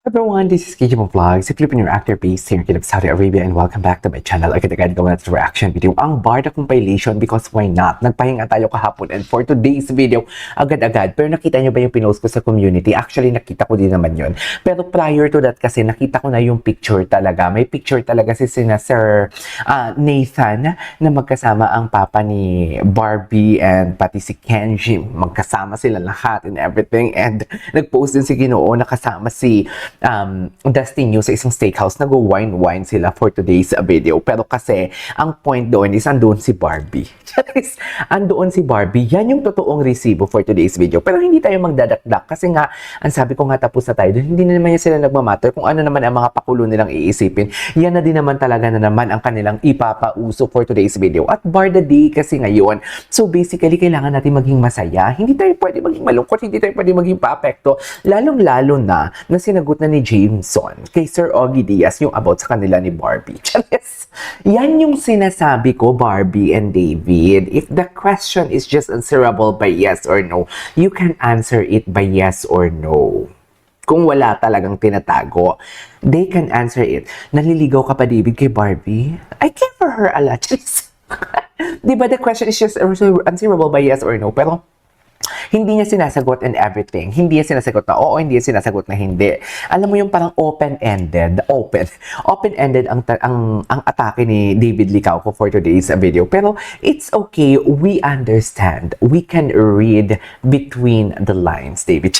Everyone, this is KJ Vlogs, a Filipino actor based here in Kingdom of Saudi Arabia, and welcome back to my channel. Agad-agad gawin natin reaction video ang Barda compilation because why not? Nagpahinga tayo kahapon and for today's video, agad-agad. Pero nakita nyo ba yung pinost ko sa community? Actually, nakita ko din naman yun. Pero prior to that kasi, nakita ko na yung picture talaga. May picture talaga si sina Sir Nathan na magkasama ang papa ni Barbie and pati si Kenji. Magkasama sila lahat and everything. And nag-post din si Ginoo na kasama si Dustin New sa isang steakhouse. Nag-wine-wine sila for today's video. Pero kasi, ang point doon is andoon si Barbie. Andoon si Barbie. Yan yung totoong resibo for today's video. Pero hindi tayo magdadakdak kasi nga, ang sabi ko nga tapos na tayo doon, hindi na naman yan sila nagmamatter kung ano naman ang mga pakulo nilang iisipin. Yan na din naman talaga na naman ang kanilang ipapauso for today's video. At Barda Day kasi ngayon. So basically, kailangan natin maging masaya. Hindi tayo pwede maging malungkot, hindi tayo pwede maging paapekto. Lalong-lalo na sinagot na ni Jameson kay Sir Ogie Diaz yung about sa kanila ni Barbie. Charis! Yan yung sinasabi ko, Barbie and David. If the question is just answerable by yes or no, you can answer it by yes or no. Kung wala talagang tinatago, they can answer it. Naliligaw ka pa, David, kay Barbie? I care for her a lot. Diba, the question is just answerable by yes or no, pero hindi niya sinasagot and everything. Hindi niya sinasagot na oo, hindi niya sinasagot na hindi. Alam mo yung parang open-ended. Open-ended ang atake ni David Licauco for today's video. Pero it's okay. We understand. We can read between the lines, David.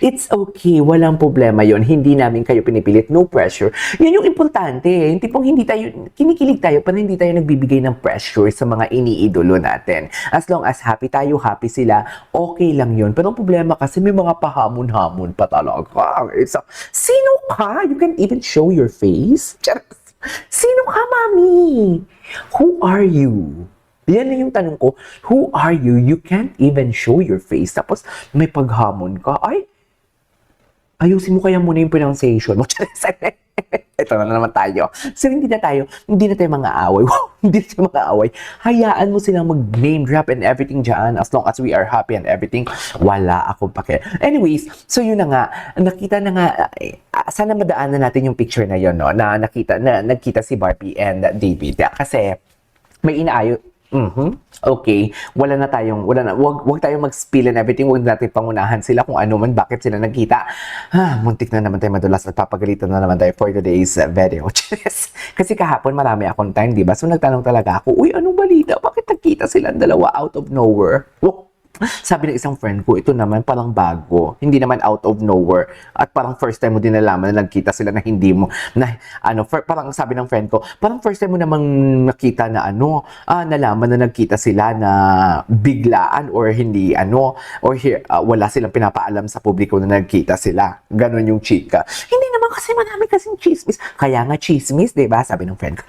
It's okay. Walang problema yon. Hindi namin kayo pinipilit. No pressure. Yan yung importante. Yung tipong hindi tayo, kinikilig tayo, pero hindi tayo nagbibigay ng pressure sa mga iniidolo natin. As long as happy tayo, happy sila, okay lang yon. Pero ang problema kasi may mga pahamon-hamon pa talaga. So, sino ka? You can't even show your face? Sino ka, mami? Who are you? Yan na yung tanong ko, who are you? You can't even show your face. Tapos may paghamon ka. Ay, ayusin mo kaya muna yung pronunciation mo. Ito na naman tayo. So hindi na tayo mga away. Hindi na tayo mga away. Hayaan mo silang mag-name drop and everything dyan. As long as we are happy and everything, wala akong pake. Anyways, so yun na nga. Nakita na nga, sana madaanan natin yung picture na yun, no? Na nagkita si Barbie and David. Kasi may inaayo. Okay. Wag tayong mag-spill and everything. Wag natin pangunahan sila kung ano man, bakit sila nagkita. Muntik na naman tayo madulas at papagalitan na naman tayo for today's video. Kasi kahapon marami akong time, di ba? So nagtanong talaga ako, uy, anong balita? Bakit nagkita silang dalawa out of nowhere? Sabi ng isang friend ko, ito naman parang bago. Hindi naman out of nowhere. At parang first time mo din nalaman na nagkita sila na hindi mo, parang sabi ng friend ko, parang first time mo namang nakita na nalaman na nagkita sila na biglaan or hindi wala silang pinapaalam sa publiko na nagkita sila. Ganon yung chika. Hindi naman kasi marami kasing chismis. Kaya nga chismis, diba? Sabi ng friend ko.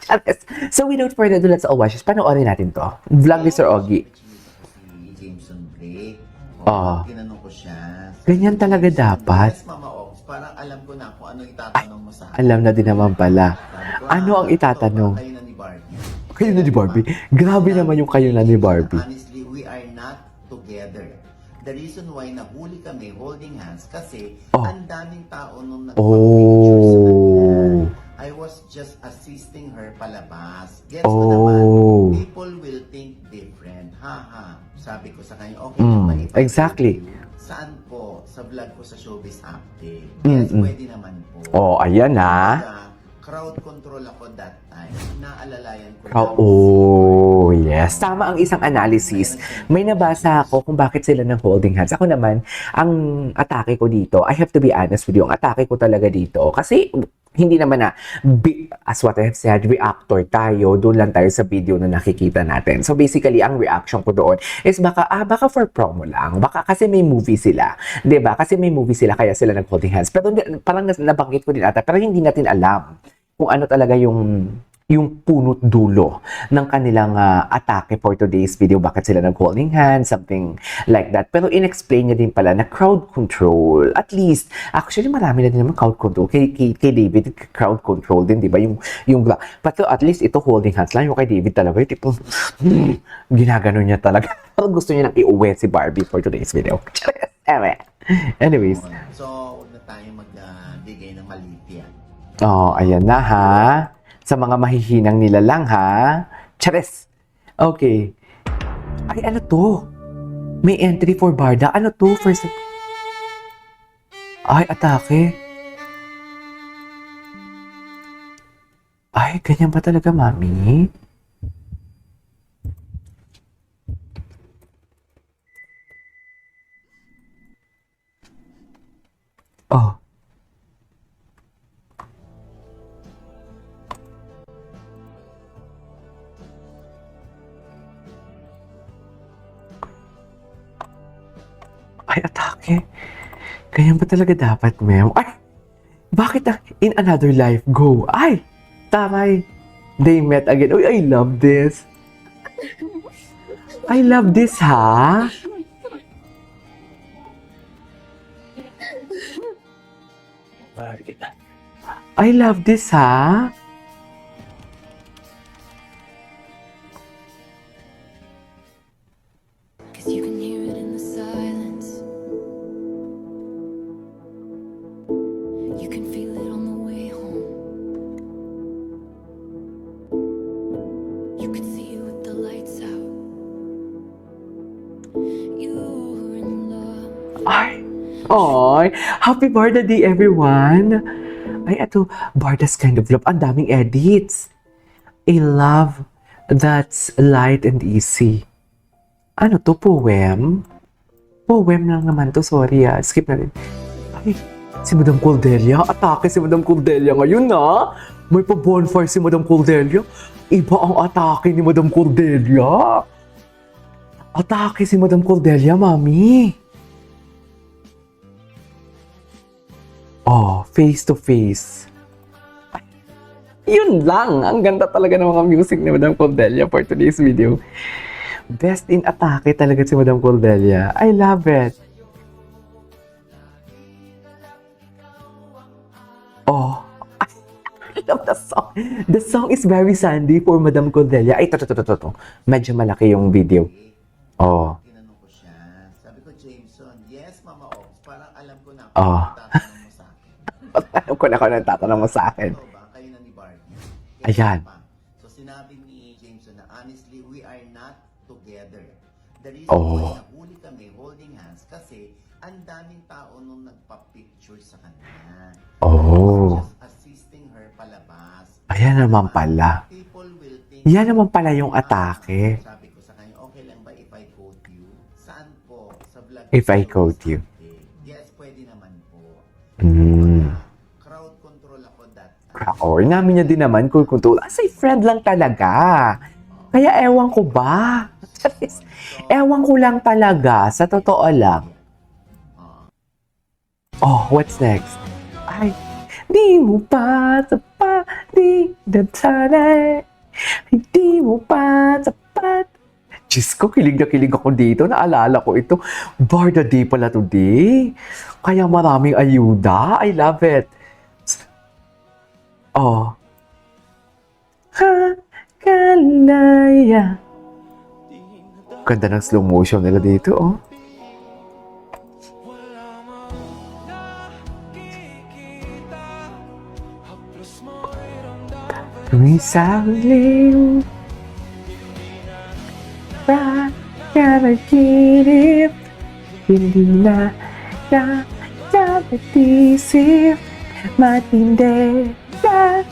So without further ado, let's all watch this. Panoorin natin to. Vlog ni Sir Ogie. Ginanong ko siya. Ganyan talaga dapat. Yes, Mama Ox. Parang alam ko na kung ano itatanong mo sa akin. Alam na din naman pala. Ko, Ano ang itatanong? Kayo na ni Barbie. Kayo na ni Barbie? Grabe naman yung kayo na ni Barbie. Honestly, we are not together. The reason why nahuli kami holding hands kasi ang daming tao nung nagpapicture sa kanya. I was just assisting her palabas. Gets mo naman, people will think different. Haha. Sabi ko sa kanya, okay, exactly. Saan po? Sa vlog ko sa Showbiz Update. Yes, pwede naman po. Ayan na. Crowd control ako that time. Naalalayan ko. Yes. Tama ang isang analysis. May nabasa ako kung bakit sila ng holding hands. Ako naman, ang atake ko dito, I have to be honest with you, ang atake ko talaga dito, kasi hindi naman as what I have said, reactor tayo, doon lang tayo sa video na nakikita natin. So basically, ang reaction ko doon is baka for promo lang. Baka kasi may movie sila. 'Di ba? Kasi may movie sila, kaya sila nag-holding hands. Pero parang nabanggit ko din ata, pero hindi natin alam kung ano talaga yung punot dulo ng kanilang atake for today's video. Bakit sila nag-holding hands, something like that. Pero in-explain niya din pala na crowd control. At least, actually marami na din naman crowd control. Kay David, crowd control din, di ba? But at least ito holding hands lang. Yung kay David talaga, yung tipong, ginagano niya talaga. Parang gusto niya nang iuwi si Barbie for today's video. Anyways. So, huwag na tayo nagbigay ng maliit yan. Oh, ayan na ha. Sa mga mahihinang nila lang ha. Chares! Okay. Ay, ano to? May entry for Barda. Ano to? First... Ay, atake. Ay, ganyan ba talaga, mami? Oh. Ay, atake. Ganyan ba talaga dapat, ma'am? Ay! Bakit in another life? Go! Ay! Tamay! They met again. Uy, I love this. I love this, ha? I love this, ha? Cause you can hear it in the silence. You can feel it on the way home. You can see it with the lights out. You're in love. Ay! Ay! Happy Barda Day, everyone! Ay, ito, Barda's Kind of Love. Ang daming edits. A love that's light and easy. Ano to? Poem? Poem lang naman to. Sorry skip na rin. Ay, si Madam Cordelia. Atake si Madam Cordelia ngayon na. May pa-bonfire si Madam Cordelia. Iba ang atake ni Madam Cordelia. Atake si Madam Cordelia, mami. Oh, face to face. Ay, yun lang. Ang ganda talaga ng mga music ni Madam Cordelia for today's video. Best in atake talaga si Madam Cordelia. I love it. Oh, I love the song. The song is very sandy for Madam Cordelia. Ay, to. Medyo malaki yung video. Oh. Tinanong ko siya. Sabi ko, Jameson, yes, Mama Ops. Parang alam ko na Oh. tatanong mo sa akin. Alam ko na kung anong tatanong mo sa akin. Ito ba? Kayo na ni Barbie. Ayan. So sinabi ni Jameson na honestly, we are not together. The reason Oh. why nahuli kami holding hands kasi ang daming tao nung nagpa-picture sa kanya. Oh. I was just assisting her palabas. Ayan naman pala. People will think, Yan naman pala yung atake. sabi ko sa kanya, okay lang ba if I quote you? Saan po? Sa vlog If I ko, quote you. Yes, pwede naman po. Crowd control ako that time. Or namin niya din naman kung as a friend lang talaga. Kaya ewan ko ba? Ewan ko lang talaga. Sa totoo lang. Oh, what's next? Ay, di mo pa sapat, di natanay. Di mo pa sapat. Diyos ko, kilig na kilig ako dito. Naalala ko ito. Barda Day pala today. Kaya maraming ayuda. I love it. Oh. Kalaya. Ganda ng slow motion nila dito, oh. Tumisaliw pa kanaginip, hindi na dapat isip, matindi na.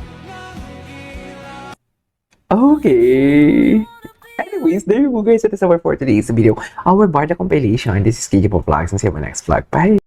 Okay. Anyways, there you go guys. That is our for today's video. Our Barda compilation. This is KJ Vlogs and see you in my next vlog. Bye!